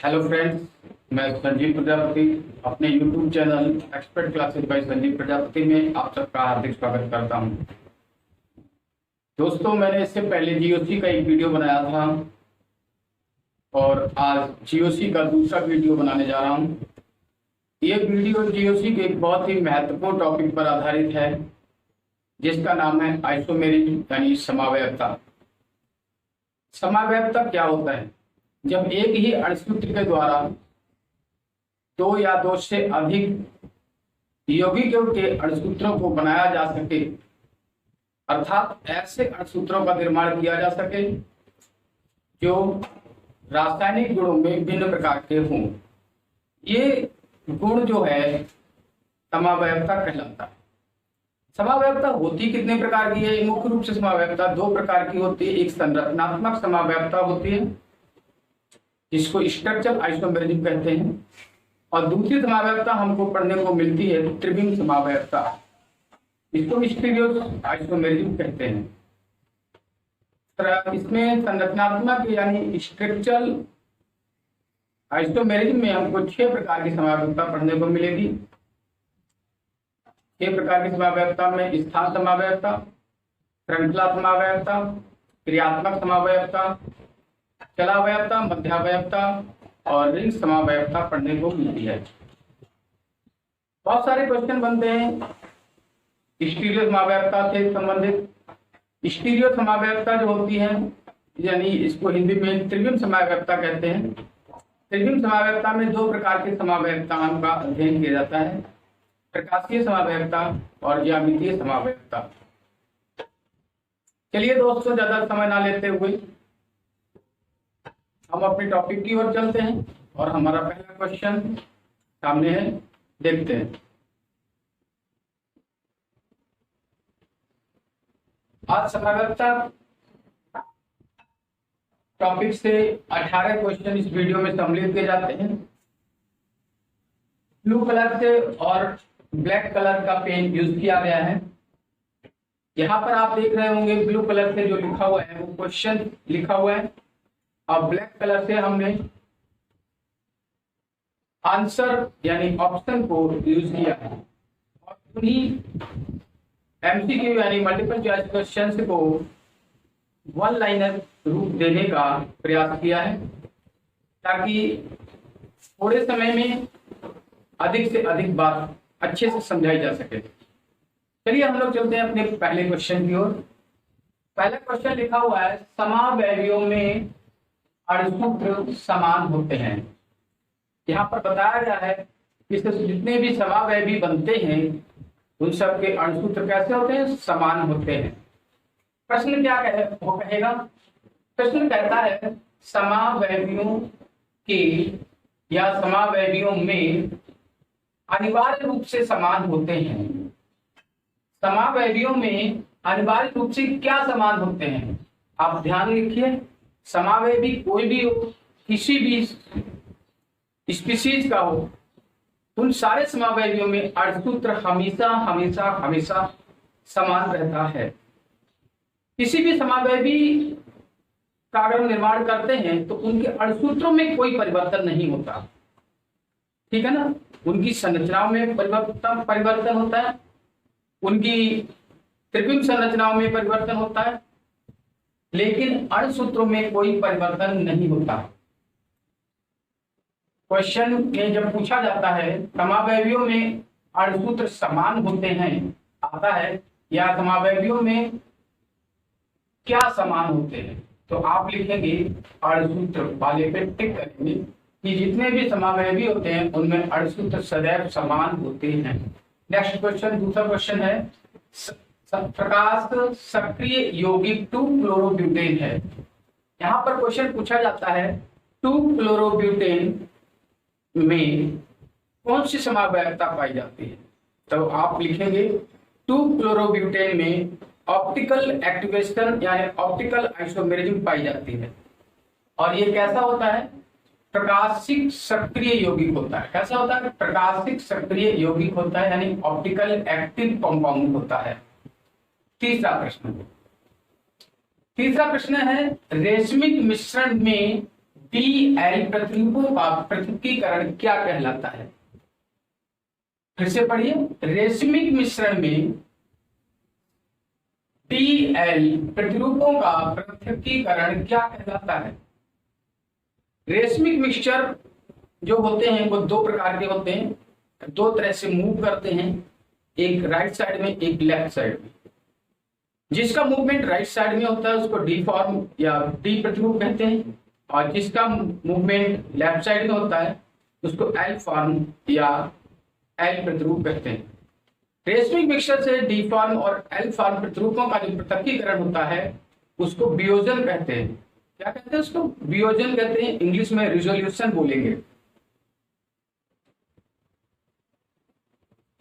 Hello friends, मैं संजीव प्रजापति अपने YouTube channel expert classes by Sanjeev Prajapati में आप सबका हार्दिक स्वागत करता हूं। दोस्तों, मैंने इससे पहले जीओसी का एक वीडियो बनाया था और आज जीओसी का दूसरा वीडियो बनाने जा रहा हूं। ये वीडियो जीओसी के एक बहुत ही महत्वपूर्ण टॉपिक पर आधारित है जिसका नाम है आइसोमेरिज्म यानी समावयवता। समावयवता क्या होता है? जब एक ही अणुसूत्र के द्वारा दो या दो से अधिक यौगिकों के अणुसूत्रों को बनाया जा सके, अर्थात ऐसे अणुसूत्रों का निर्माण किया जा सके जो रासायनिक गुणों में भिन्न प्रकार के हों। ये गुण जो है समावयवता कहलाता है। समावयवता होती कितने प्रकार की है? मुख्य रूप से समावयवता दो प्रकार की होती है। एक संरचनात्मक समावयवता होती है जिसको स्ट्रक्चरल आइसोमेरिज्म कहते हैं, और दूसरी समावयवता हमको पढ़ने को मिलती है त्रिविम समावयवता, इसको स्टीरियो आइसोमेरिज्म कहते हैं। इसमें संरचनात्मक यानी स्ट्रक्चरल आइसोमेरिज्म में हमको 6 प्रकार की समावयवता पढ़ने को मिलेगी। 6 प्रकार की समावयवता में स्थान समावयवता, श्रृंखला समावयवता, क्रियात्मक समावयवता, चलावयवता, मध्यावयवता और रिंग समावयवता पढ़ने को मिलती है। बहुत सारे क्वेश्चन बनते हैं स्टीरियो समावयवता से संबंधित। स्टीरियो समावयवता जो होती है यानी इसको हिंदी में त्रिविम समावयवता कहते हैं। त्रिविम समावयवता में 2 प्रकार की समावयवताओं का अध्ययन किया जाता है, प्रकाशीय समावयवता और ज्यामितीय समावयवता। चलिए दोस्तों, ज्यादा समय ना लेते हुए हम अपने टॉपिक की ओर चलते हैं और हमारा पहला क्वेश्चन सामने है, देखते हैं। आज समावयवता टॉपिक से 18 क्वेश्चन इस वीडियो में सम्मिलित किए जाते हैं। ब्लू कलर से और ब्लैक कलर का पेन यूज किया गया है। यहाँ पर आप देख रहे होंगे ब्लू कलर से जो लिखा हुआ है वो क्वेश्चन लिखा हुआ है और ब्लैक कलर से हमने आंसर यानी ऑप्शन को यूज किया है और उन्हीं एमसीक्यू यानी मल्टीपल चॉइस क्वेश्चंस को वन लाइनर रूप देने का प्रयास किया है ताकि थोड़े समय में अधिक से अधिक बात अच्छे से समझाई जा सके। चलिए हम लोग चलते हैं अपने पहले क्वेश्चन की ओर। पहला क्वेश्चन लिखा हुआ है, समावयवियों में अणुसूत्र समान होते हैं। यहाँ पर बताया गया है कि जितने भी समावयवी बनते हैं उन सब के अणुसूत्र कैसे होते हैं? समान होते हैं। प्रश्न क्या कहेगा? प्रश्न कहता है समावयवियों के या समावयवियों में अनिवार्य रूप से समान होते हैं। समावयवियों में अनिवार्य रूप से क्या समान होते हैं? आप ध्यान रखिए, समावयवी कोई भी हो, किसी भी स्पीशीज का हो, उन सारे समावयवियों में अणुसूत्र हमेशा हमेशा हमेशा समान रहता है। किसी भी समावयवी का अगर हम निर्माण करते हैं तो उनके अणुसूत्रों में कोई परिवर्तन नहीं होता, ठीक है ना। उनकी संरचनाओं में परिवर्तन होता है, उनकी त्रिविम संरचनाओं में परिवर्तन होता है, लेकिन अणुसूत्रों में कोई परिवर्तन नहीं होता। क्वेश्चन में जब पूछा जाता है समावयवियों में अणुसूत्र समान होते हैं, आता है या समावयवियों में क्या समान होते हैं, तो आप लिखेंगे अणुसूत्र वाले पे टिक करेंगे कि जितने भी समावयवी होते हैं उनमें अणुसूत्र सदैव समान होते हैं। नेक्स्ट क्वेश्चन, दूसरा क्वेश्चन है, प्रकाश सक्रिय यौगिक 2-क्लोरोब्यूटेन है। यहाँ पर क्वेश्चन पूछा जाता है 2-क्लोरोब्यूटेन में कौन सी समावयवता पाई जाती है, तो आप लिखेंगे 2-क्लोरोब्यूटेन में ऑप्टिकल एक्टिवेशन यानी ऑप्टिकल आइसोमेरिज्म पाई जाती है। और ये कैसा होता है? प्रकाशिक सक्रिय यौगिक होता है। कैसा होता है? प्रकाशिक सक्रिय यौगिक होता है यानी ऑप्टिकल एक्टिव कंपाउंड होता है। तीसरा प्रश्न है, रेशमिक मिश्रण में Pl प्रतिरूपों का पृथक्कीकरण क्या कहलाता है? फिर से पढ़िए। रेशमिक मिश्रण में Pl प्रतिरूपों का पृथक्कीकरण क्या कहलाता है? रेशमिक मिक्सचर जो होते हैं वो दो प्रकार के होते हैं, दो तरह से मूव करते हैं, एक राइट साइड में एक लेफ्ट साइड में। जिसका मूवमेंट राइट साइड में होता है उसको डी फॉर्म या डी प्रतिरूप कहते हैं, और जिसका मूवमेंट लेफ्ट साइड में होता है उसको एल फॉर्म या एल प्रतिरूप कहते हैं। रेशमिक मिक्सचर से डी फॉर्म और एल फॉर्म प्रतिरूपों का जो पृथक्कीकरण होता है उसको वियोजन कहते हैं। क्या कहते हैं उसको? वियोजन कहते हैं, इंग्लिश में रिजोल्यूशन बोलेंगे।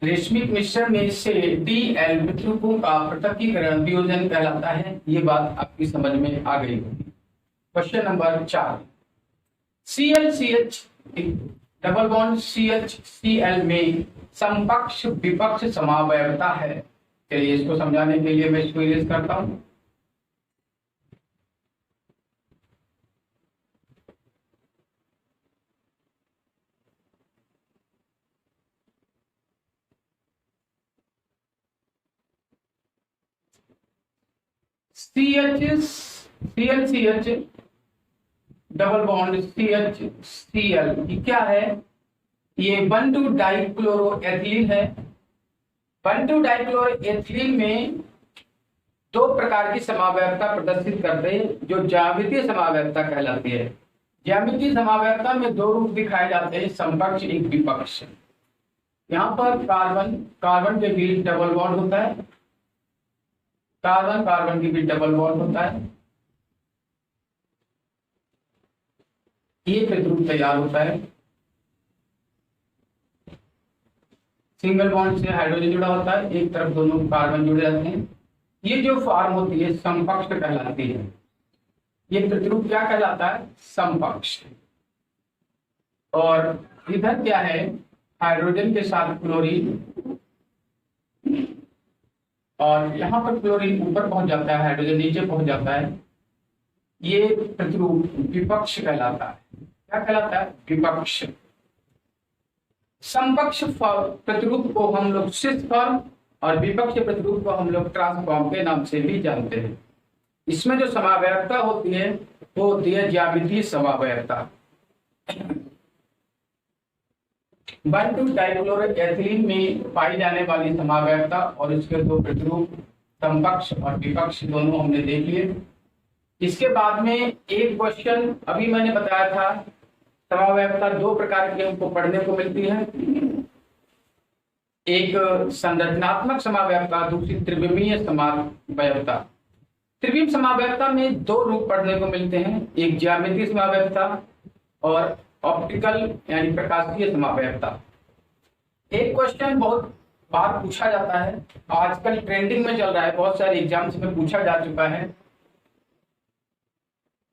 रेशमिक मिश्रण में से Dl प्रतिरूपों का पृथक्कीकरण वियोजन कहलाता है। ये बात आपकी समझ में आ गई होगी। Question number 4, ClCH double bond CHCl में समपक्ष विपक्ष समावयवता है। चलिए इसको समझाने के लिए मैं इसको इरेज करता हूं। ClCH डबल बॉन्ड CHCl ये क्या है? ये 1,2 डाइक्लोरोएथिलीन है। 1,2 डाइक्लोरोएथिलीन में दो प्रकार की समावयवता प्रदर्शित करते हैं जो ज्यामितीय समावयवता कहलाती है। ज्यामितीय समावयवता में दो रूप दिखाए जाते हैं, समपक्ष एक विपक्ष। यहाँ पर कार्बन के बीच डबल बॉन्ड होता है, कार्बन के बीच डबल बॉन्ड होता है, ये प्रतिरूप तैयार होता है। सिंगल बॉन्ड से हाइड्रोजन जुड़ा होता है, एक तरफ दोनों कार्बन जुड़े रहते हैं। ये जो फॉर्म होती है समपक्ष कहलाती है। ये प्रतिरूप क्या कहलाता है? समपक्ष। और इधर क्या है? हाइड्रोजन के साथ क्लोरीन, और यहां पर क्लोरीन ऊपर पहुंच जाता है, हाइड्रोजन नीचे पहुंच जाता है। ये प्रतिरूप विपक्ष कहलाता है। क्या कहलाता है? विपक्ष। समपक्ष प्रतिरूप को हम लोग सिस फॉर्म और विपक्ष प्रतिरूप को हम लोग ट्रांसफॉर्म के नाम से भी जानते हैं। इसमें जो समावयवता होती है वो होती है ज्यामितीय समावयवता। 1,2 डाइक्लोरोएथिलीन में पाई जाने वाली समावयवता और इसके दो प्रतिरूप समपक्ष और विपक्ष दोनों हमने देख लिए। इसके बाद में एक क्वेश्चन अभी मैंने बताया था, समावयवता दो प्रकार की हमको पढ़ने को मिलती है, एक संरचनात्मक समावयवता, दूसरी त्रिविमीय समावयवता। त्रिविम समावयवता में दो रूप पढ़ने को मिलते हैं, एक ज्यामितीय समावयवता और ऑप्टिकल यानी प्रकाशीय समावयवता। एक क्वेश्चन बहुत बार पूछा जाता है, आजकल ट्रेंडिंग में चल रहा है, बहुत सारे एग्जाम्स में पूछा जा चुका है।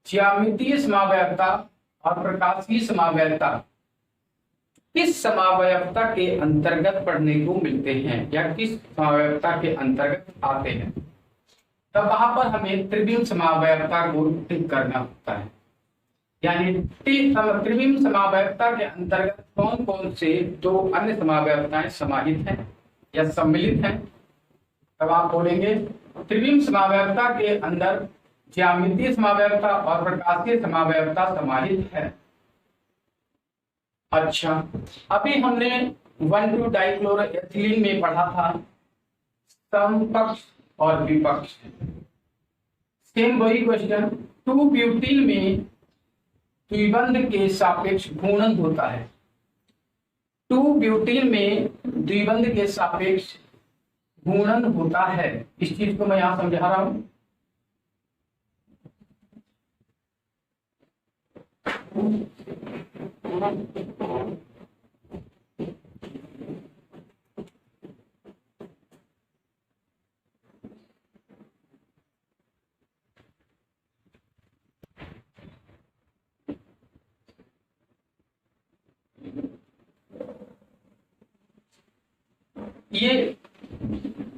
ज्यामितीय समावयवता और प्रकाशीय समावयवता किस समावयवता के अंतर्गत पढ़ने को मिलते हैं या किस समावयवता के अंतर्गत आते हैं? तब वहां पर हमें त्रिविम समावयवता को टिक करना होता है। यानी त्रिविम समावयवता के अंतर्गत कौन कौन से दो अन्य समावयवताएं समाहित हैं या सम्मिलित हैं? तब आप बोलेंगे त्रिविम समावयवता के अंदर ज्यामितीय समावयवता और प्रकाशीय समावयवता समाहित है। अच्छा, अभी हमने 1,2 डाइक्लोरोएथिलीन में पढ़ा था समपक्ष और विपक्ष। सेम वही क्वेश्चन 2 ब्यूटीन में द्विबंध के सापेक्ष घूर्णन होता है। 2 ब्यूटीन में द्विबंध के सापेक्ष घूर्णन होता है। इस चीज को मैं यहां समझा रहा हूं। ये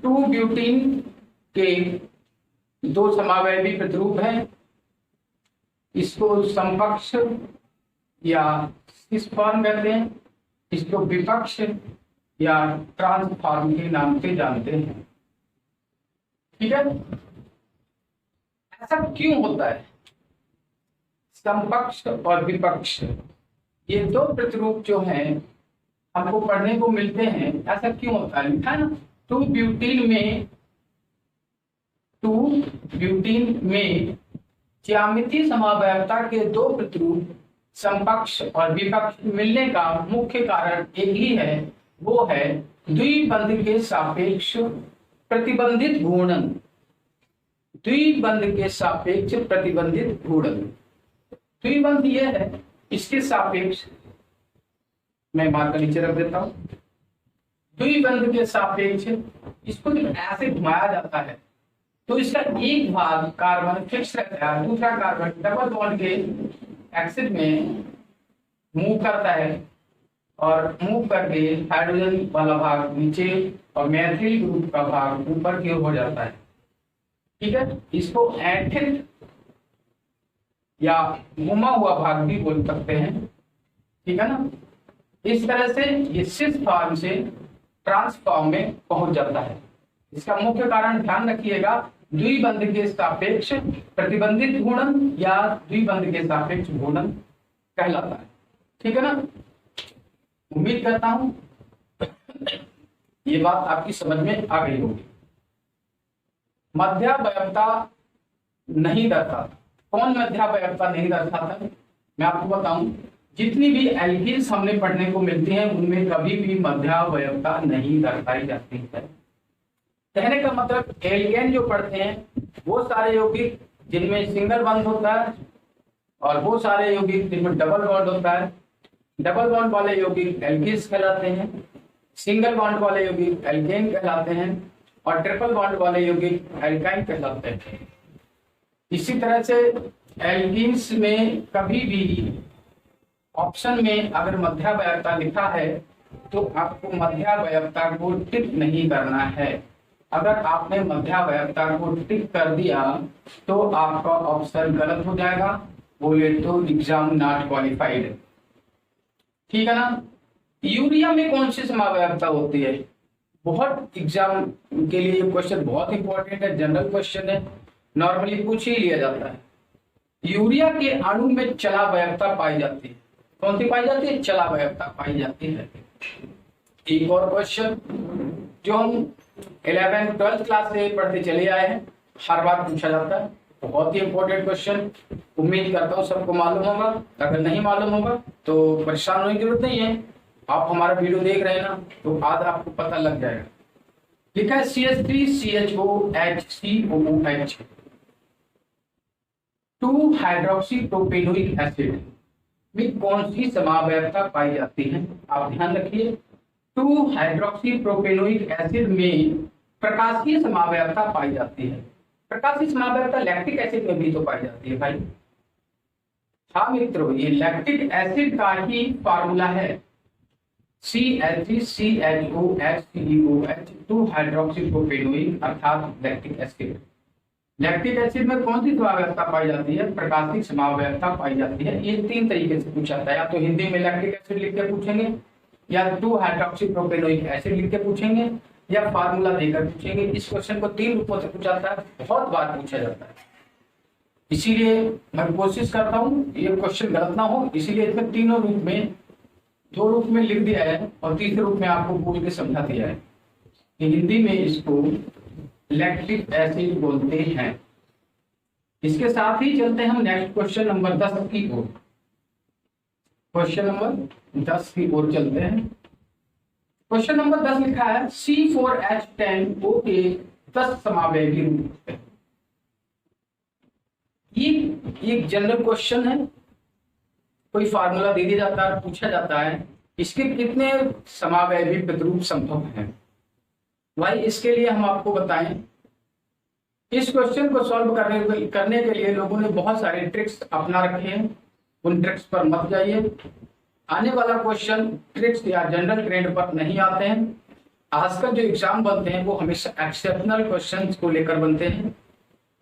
2 ब्यूटीन के दो समावयवी प्रतिरूप हैं, इसको समपक्ष या सिस फॉर्म कहते हैं, इसको विपक्ष या ट्रांसफॉर्म के नाम से जानते हैं। ठीक है, ऐसा क्यों होता है? समपक्ष और विपक्ष ये दो प्रतिरूप जो हैं हमको पढ़ने को मिलते हैं। ऐसा क्यों होता है? लिखा है ना, टू ब्यूटीन में ज्यामितीय समावयवता के दो प्रतिरूप समपक्ष और विपक्ष मिलने का मुख्य कारण एक ही है, वो है द्विबंध के सापेक्ष प्रतिबंधित घूर्णन। द्विबंध के सापेक्ष प्रतिबंधित घूर्णन, द्विबंध यह है, इसके सापेक्ष मैं मार्कर नीचे रख देता हूं। द्विबंध के सापेक्ष इसको जब ऐसे घुमाया जाता है तो इसका एक भाग कार्बन फिक्स रहता है, दूसरा कार्बन डबल बॉन्ड के एक्सिस में मूव करता है और मूव करके हाइड्रोजन वाला भाग नीचे और मैथिल ग्रुप का भाग ऊपर की ओर हो जाता है। ठीक है, इसको ऐंठित या घुमा हुआ भाग भी बोल सकते हैं। ठीक है ना, इस तरह से ये सिस फॉर्म से ट्रांसफॉर्म में पहुंच जाता है। इसका मुख्य कारण ध्यान रखिएगा, द्विबंध के सापेक्ष प्रतिबंधित घूर्णन या द्विबंध के सापेक्ष घूर्णन कहलाता है। ठीक है ना, उम्मीद करता हूं ये बात आपकी समझ में आ गई होगी। मध्यावयवता नहीं दर्शाता, कौन मध्यावयवता नहीं दर्शाता? मैं आपको बताऊं, जितनी भी एल्कीन्स हमने पढ़ने को मिलती हैं उनमें कभी भी मध्यावयवता नहीं दर्शाई जाती है। कहने का मतलब एल्केन जो पढ़ते हैं वो सारे यौगिक जिनमें सिंगल बॉन्ड होता है और वो सारे यौगिक जिनमें डबल बॉन्ड होता है, डबल बॉन्ड वाले यौगिक एल्कीन्स कहलाते हैं, सिंगल बॉन्ड वाले यौगिक एल्केन कहलाते हैं और ट्रिपल बॉन्ड वाले यौगिक एल्काइन कहलाते हैं। इसी तरह से एल्कीन्स में कभी भी ऑप्शन में अगर मध्यावयवता लिखा है तो आपको मध्यावयवता को टिक नहीं करना है। अगर आपने मध्यावयवता को टिक कर दिया तो आपका ऑप्शन गलत हो जाएगा, बोले तो एग्जाम नॉट क्वालिफाइड। ठीक है ना, यूरिया में कौन सी समावयवता होती है? बहुत एग्जाम के लिए क्वेश्चन बहुत इंपॉर्टेंट है, जनरल क्वेश्चन है, नॉर्मली पूछ ही लिया जाता है। यूरिया के अणु में चलावयवता पाई जाती है। कौन सी पाई जाती है? चलावयवता पाई जाती है। एक और क्वेश्चन जो हम 11th-12th क्लास से पढ़ते चले आए हैं, हर बार पूछा जाता है, बहुत ही इंपॉर्टेंट क्वेश्चन। उम्मीद करता हूँ सबको मालूम होगा, अगर नहीं मालूम होगा तो परेशान होने की जरूरत नहीं है। आप हमारा वीडियो देख रहे हैं ना, तो आज आपको पता लग जाएगा। लिखा है CH3CHOHCOOH 2 हाइड्रोक्सी प्रोपेनोइक एसिड में कौन सी समावयवता पाई जाती है? आप ध्यान रखिए, 2 हाइड्रोक्सी प्रोपेनोइक एसिड में प्रकाशीय समावयवता पाई जाती है। प्रकाशीय समावयवता लैक्टिक एसिड में भी तो पाई जाती है भाई। हाँ मित्रों, ये लैक्टिक एसिड का ही फार्मूला है, CH3CHOHCOOH 2 हाइड्रोक्सी प्रोपेनोइक अर्थात लैक्टिक एसिड। लैक्टिक एसिड में कौन सी समावयवता पाई जाती है? प्रकाशिक समावयवता पाई जाती है। ये 3 तरीके से पूछा जाता है, या तो हिंदी में लैक्टिक एसिड लिख के पूछेंगे, या 2 हाइड्रोक्सी प्रोपेनोइक एसिड लिख के पूछेंगे, या फार्मूला देकर पूछेंगे। इस क्वेश्चन को 3 रूपों से पूछा जाता है, बहुत बार पूछा जाता है। इसीलिए मैं कोशिश करता हूँ ये क्वेश्चन गलत ना हो, इसीलिए इसमें तीनों रूप में, 2 रूप में लिख दिया है और तीसरे रूप में आपको बोल के समझा दिया है कि हिंदी में इसको लैक्टिक एसिड बोलते हैं। इसके साथ ही चलते हैं हम नेक्स्ट क्वेश्चन नंबर 10 की ओर। क्वेश्चन नंबर 10 की ओर चलते हैं। क्वेश्चन नंबर 10 लिखा है C4H10O के 10 समावयवी रूप है। ये एक जनरल क्वेश्चन है, कोई फार्मूला दे दिया जाता है, पूछा जाता है इसके कितने समावयवी प्रतिरूप संभव हैं। भाई इसके लिए हम आपको बताएं, इस क्वेश्चन को सॉल्व करने के लिए लोगों ने बहुत सारे ट्रिक्स अपना रखे हैं, उन ट्रिक्स पर मत जाइए। आने वाला क्वेश्चन ट्रिक्स या जनरल ट्रेंड पर नहीं आते हैं। आजकल जो एग्जाम बनते हैं वो हमेशा एक्सेप्शनल क्वेश्चंस को लेकर बनते हैं।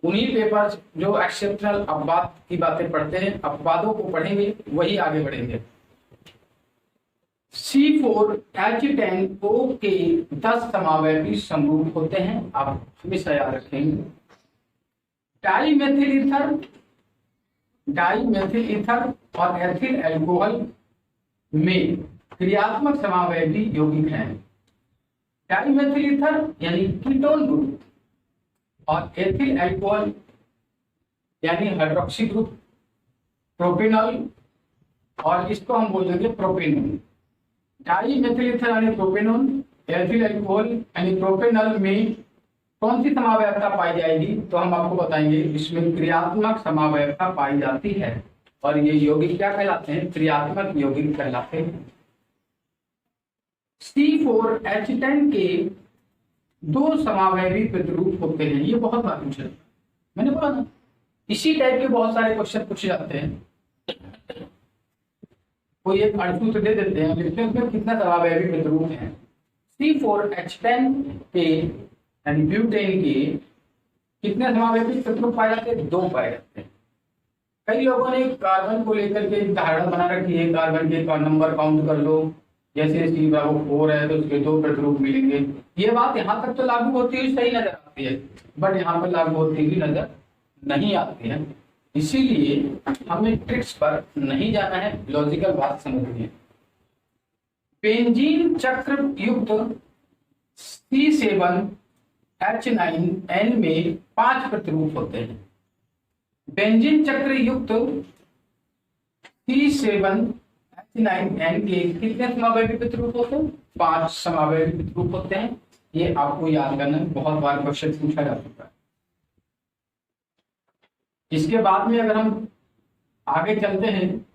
उन्हीं पेपर्स जो एक्सेप्शनल अपवाद की बातें पढ़ते हैं, अपवादों को पढ़ेंगे वही आगे बढ़ेंगे। C4H10O के 10 समावयवी समरूप होते हैं, आप हमेशा याद रखेंगे। डाईमेथिल ईथर और एथिल एल्कोहल में क्रियात्मक समावयवी यौगिक हैं। डाईमेथिल ईथर यानी कीटोन ग्रुप और एथिल अल्कोहल यानी हाइड्रोक्सी ग्रुप, प्रोपेनॉल, और इसको हम बोल देंगे प्रोपेनॉल। डाईमेथिल ईथर यानी प्रोपेनॉल, एथिल अल्कोहल यानी प्रोपेनॉल में कौन सी समावयवता पाई जाएगी, तो हम आपको बताएंगे इसमें क्रियात्मक समावयवता पाई जाती है और ये यौगिक क्या कहलाते हैं, क्रियात्मक यौगिक कहलाते हैं। C4H10 के 2 समावयवी प्रतिरूप होते हैं, ये बहुत बार पूछा, मैंने बोला ना इसी टाइप के बहुत सारे क्वेश्चन पूछे जाते हैं। कोई एक अणुसूत्र दे देते हैं, लिखते हैं उसमें कितना समावयवी प्रतिरूप है। C4H10 के यानी ब्यूटेन के कितने समावयवी प्रतिरूप पाए जाते हैं, 2 पाए जाते हैं। कई लोगों ने कार्बन को लेकर के एक धारणा बना रखी है, कार्बन के नंबर काउंट कर लो, जैसे C4 है तो उसके 2 प्रतिरूप मिलेंगे। ये बात यहाँ तक तो लागू होती हुई सही नजर आती है, बट यहाँ पर लागू होती हुई नजर नहीं आती है, इसीलिए हमें ट्रिक्स पर नहीं जाना है, लॉजिकल बात समझनी है। बेंजीन चक्र युक्त C7H9N में 5 प्रतिरूप होते हैं। बेंजीन चक्र युक्त C7H9N के कितने समावयवी प्रतिरूप होते हैं, 5 समावयवी प्रतिरूप होते हैं। ये आपको याद करना है, बहुत बार क्वेश्चन पूछा जा चुका है। इसके बाद में अगर हम आगे चलते हैं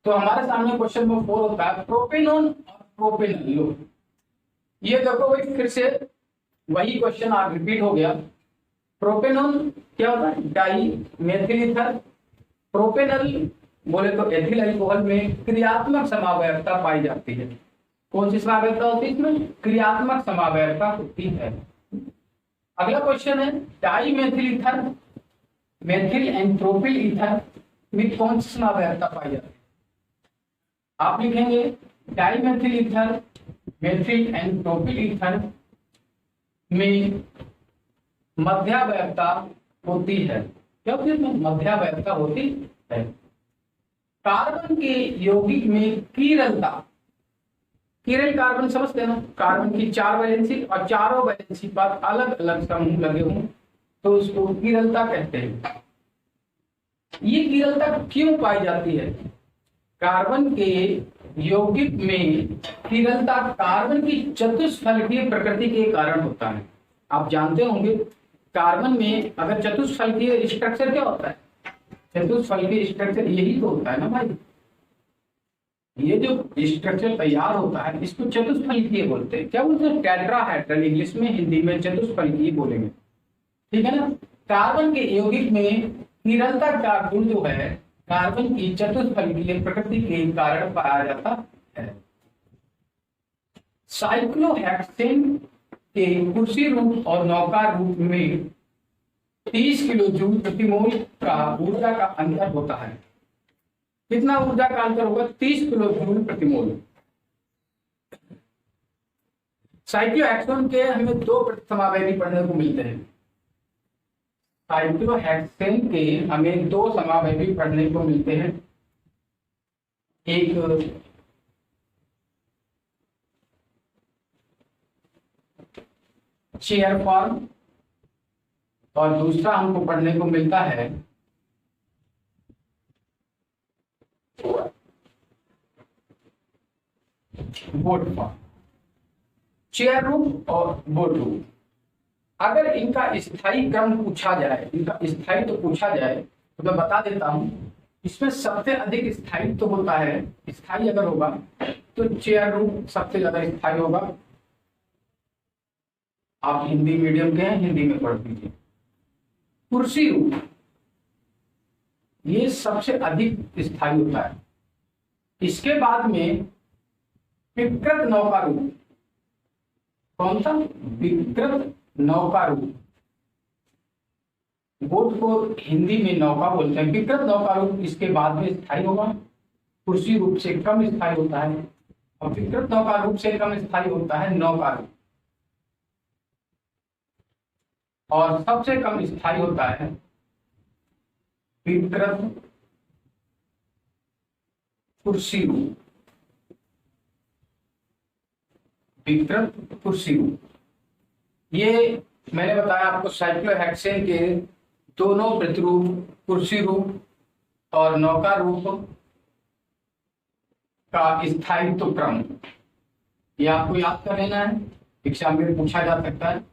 तो हमारे सामने क्वेश्चन नंबर 4 होता है प्रोपेनॉन और प्रोपेनॉल। ये देखो भाई फिर से वही क्वेश्चन आज रिपीट हो गया। प्रोपेनॉन क्या होता है, डाईमेथिल ईथर। प्रोपेनॉल बोले तो एथिल अल्कोहल में क्रियात्मक समावयवता पाई जाती है। कौन सी समावयवता होती है इसमें, क्रियात्मक समावयवता होती है। अगला क्वेश्चन है dimethyl ether, methyl and propyl ether में कौन सी समावयवता पाई जाती है। आप लिखेंगे dimethyl ether, methyl and propyl ether में मध्यावयवता होती है। क्या होती है, मध्यावयवता होती है। कार्बन के यौगिक में कीरलता, कीरल कार्बन समझते हैं ना, कार्बन की 4 वैलेंसी और चारों वैलेंसी पर अलग अलग समूह लगे हों तो उसको कीरलता कहते हैं। ये कीरलता क्यों पाई जाती है, कार्बन के यौगिक में कीरलता कार्बन की चतुष्फलकीय प्रकृति के कारण होता है। आप जानते होंगे कार्बन में अगर चतुष्फलकीय स्ट्रक्चर क्या होता है, चतुष्फलकीय स्ट्रक्चर यही तो होता है ना भाई। ये जो स्ट्रक्चर तैयार होता है इसको चतुष्फलकीय बोलते हैं। क्या बोलते हैं, टेट्राहेड्रल, इंग्लिश में, हिंदी में चतुष्फलकीय बोलेंगे, ठीक है ना। कार्बन के यौगिक में कीरलता का गुण जो है कार्बन की चतुष्फलकीय प्रकृति के कारण पाया जाता है। साइक्लोहेक्सेन के कुर्सी रूप और नौका रूप में 30 किलो जूल प्रति मोल का ऊर्जा का अंतर होता है। कितना ऊर्जा का अंतर होगा, 30 किलो जूल प्रति मोल। साइक्लोहेक्सेन के हमें 2 समावयवी पढ़ने को मिलते हैं। साइक्लोहेक्सेन के हमें 2 समावयवी पढ़ने को मिलते हैं। एक चेयर फॉर्म और दूसरा हमको पढ़ने को मिलता है बोट फॉर्म। चेयर रूप और बोट रूप, अगर इनका स्थायी क्रम पूछा जाए, इनका स्थायी तो पूछा जाए तो मैं बता देता हूं। इसमें सबसे अधिक स्थायी तो होता है, स्थायी अगर होगा तो चेयर रूप सबसे ज्यादा स्थायी होगा। आप हिंदी मीडियम के हैं, हिंदी में पढ़ दीजिए। कुर्सी रूप ये सबसे अधिक स्थायी होता है। इसके बाद में विकृत नौका रूप, कौन सा, विकृत नौका रूप, बोट को हिंदी में नौका बोलते हैं। विकृत नौका रूप इसके बाद में स्थायी होगा, कुर्सी रूप से कम स्थायी होता है, और विकृत नौका रूप से कम स्थायी होता है नौका रूप, और सबसे कम स्थायी होता है विकृत कुर्सी रूप, विकृत कुर्सी रूप। ये मैंने बताया आपको साइक्लोहेक्सेन के दोनों प्रतिरूप, कुर्सी रूप और नौका रूप का स्थायित्व क्रम, ये आपको याद कर लेना है, एग्जाम में पूछा जा सकता है।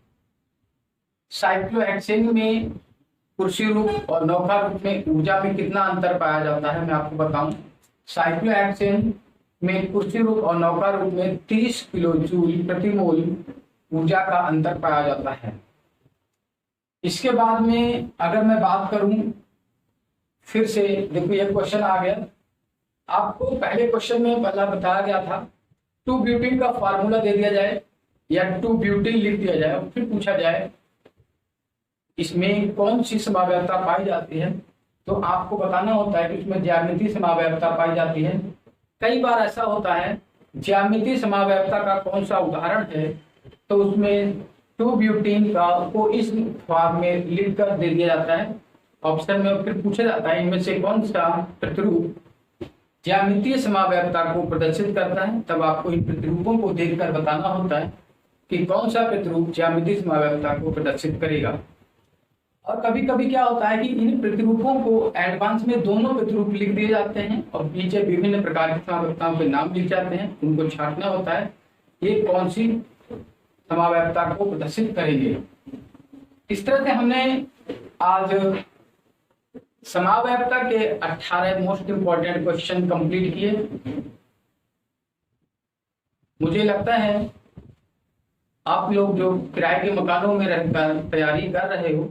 साइक्लोहेक्सेन में कुर्सी रूप और नौका रूप में ऊर्जा में कितना अंतर पाया जाता है मैं आपको बताऊं। साइक्लोहेक्सेन में कुर्सी रूप और नौका रूप में 30 किलो जूल प्रति मोल ऊर्जा का अंतर पाया जाता है। इसके बाद में अगर मैं बात करूं, फिर से देखो ये क्वेश्चन आ गया, आपको पहले क्वेश्चन में पहला बताया गया था 2 ब्यूटीन का फार्मूला दे दिया जाए या 2 ब्यूटीन लिख दिया जाए और फिर पूछा जाए इसमें कौन सी समावयवता पाई जाती है, तो आपको बताना होता है कि उसमें ज्यामितीय समावयवता पाई जाती है। कई बार ऐसा होता है ज्यामितीय समावयवता का कौन सा उदाहरण है, तो उसमें 2 ब्यूटीन का को इस फॉर्म में लिख कर दे दिया जाता है ऑप्शन में, फिर पूछा जाता है इनमें से कौन सा प्रतिरूप ज्यामितीय समावयवता को प्रदर्शित करता है। तब आपको इन प्रतिरूपों को देखकर बताना होता है कि कौन सा प्रतिरूप ज्यामितीय समावयवता को प्रदर्शित करेगा। और कभी कभी क्या होता है कि इन प्रतिरूपों को एडवांस में दोनों प्रतिरूप लिख दिए जाते हैं और नीचे विभिन्न प्रकार की समावयवताओं के नाम लिख जाते हैं, उनको छांटना होता है ये कौन सी समावयवता को प्रदर्शित करेंगे। इस तरह से हमने आज समावयवता के 18 मोस्ट इंपॉर्टेंट क्वेश्चन कंप्लीट किए। मुझे लगता है आप लोग जो किराए के मकानों में रहकर तैयारी कर रहे हो,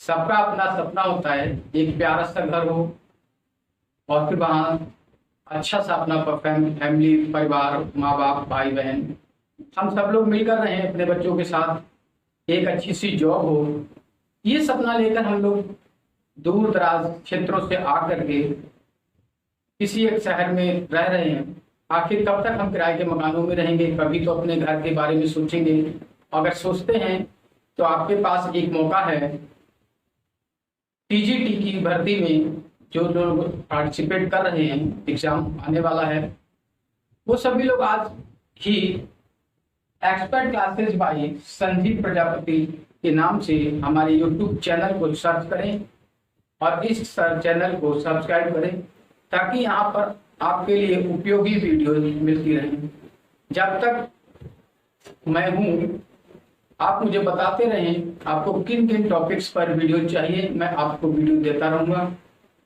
सबका अपना सपना होता है एक प्यारा सा घर हो और फिर वहां अच्छा सा अपना फैमिली, परिवार, माँ बाप, भाई बहन, हम सब लोग मिलकर रहे हैं अपने बच्चों के साथ, एक अच्छी सी जॉब हो। ये सपना लेकर हम लोग दूर दराज क्षेत्रों से आकर के किसी एक शहर में रह रहे हैं। आखिर कब तक हम किराए के मकानों में रहेंगे, कभी तो अपने घर के बारे में सोचेंगे। अगर सोचते हैं तो आपके पास एक मौका है, टीजीटी की भर्ती में जो लोग पार्टिसिपेट कर रहे हैं, एग्जाम आने वाला है, वो सभी लोग आज ही expert classes by Sanjeev Prajapati के नाम से हमारे यूट्यूब चैनल को सर्च करें और इस चैनल को सब्सक्राइब करें, ताकि यहाँ पर आपके लिए उपयोगी वीडियो मिलती रहें। जब तक मैं हूँ आप मुझे बताते रहें आपको किन किन टॉपिक्स पर वीडियो चाहिए, मैं आपको वीडियो देता रहूँगा।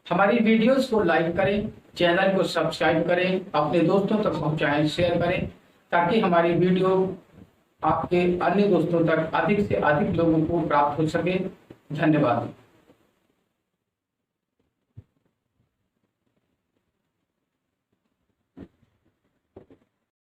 हमारी वीडियोस को लाइक करें, चैनल को सब्सक्राइब करें, अपने दोस्तों तक पहुँचाएं, शेयर करें, ताकि हमारी वीडियो आपके अन्य दोस्तों तक अधिक से अधिक लोगों को प्राप्त हो सके। धन्यवाद।